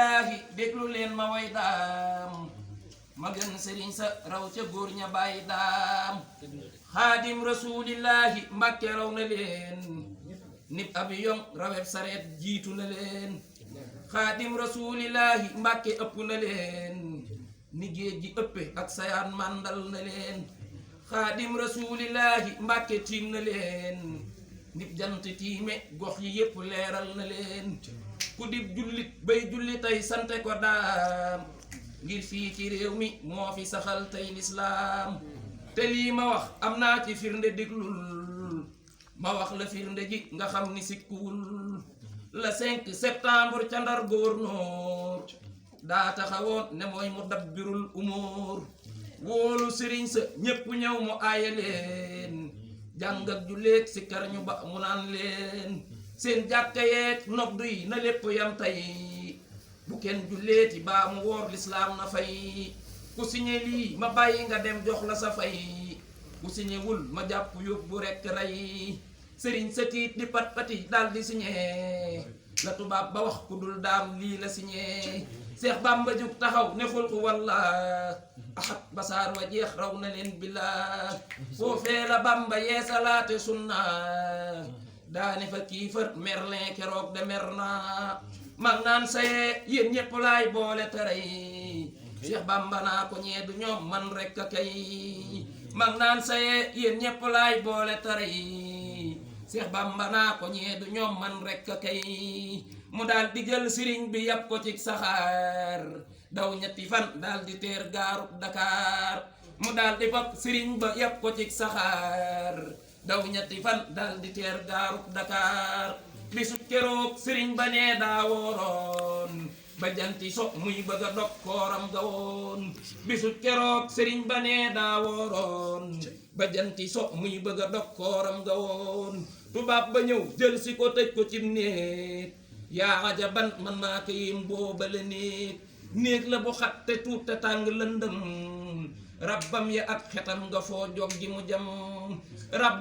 rasulillahi déglu leen ma way daam ma gën sëriñ sa raw ca góor ña bàyyi daam xaadim rasulillahi mbàkke raw na leen nib abiyon raweb sareet jiitu na leen xaadim rasulillahi mbàkke ëpp na leen ni géej gi ëppe ak sayaan màndal na leen xaadim rasulillahi mbàkke tiim na leen nib jant tiime gox yi yépp leeral na leen ku dib jullit bay julli tey sante ko daam ngir fii ci réew mi moo fi saxal tey lislaam te lii ma wax am naa ci firnde déglul ma wax la firnde ji nga xam ni sikkuwul le 5 septembre ca Ndar góornóor daa taxawoon ne mooy mu dabbirul umóor wóolu sëriñ sa ñépp ñëw mu aaye leen jàng ak julleek si kar ñu ba mu naan leen seen jàkka yeeg noddu yi na lépp yam tey bu kenn julleeti baa mu woor lislaam na fay ku siñe lii ma bàyyi nga dem jox la sa fay ku siñewul ma jàpp yóbbu rekk rey sëriñ sa tiit di pat pati dal di siñe la tubaab ba wax ku dul daam lii la siñe Seex Bamba jug taxaw ne xul ko walla axat basaar wa jeex raw na leen billah foofee la Bamba yeesalaate sunna daane fa kiifar merlin keroog de mer na mag naan saye yéen ñépp laay boole terey Seex Bamba naa ko ñee du ñoom man rekk a kay mag naan saye yéen ñépp laay boole terey Seex Bamba naa ko ñee du ñoom man rekk a kay mu daal di jël sëriñ bi yàpp ko ci saxaar daw ñetti fan daal di teer gaarub Dakar mu daal di fab sëriñ ba yàpp ko ci saxaar daw ñetti fan daal di teer gaarub Dakar bisu keroog sëriñ ba nee daa wooroon ba janti so muy bëgg a dog kooram ga woon bisu keroog sëriñ ba nee daa wooroon ba janti so muy bëgg a dog kooram ga woon tubaab ba ñëw jël si ko tëj ko cim néeg yaa ajaban man maa ko yim boobale néeg la bu xat te tuut te tàng lëndëm rabbam ya ak xetam nga foo jog gi mu jam rab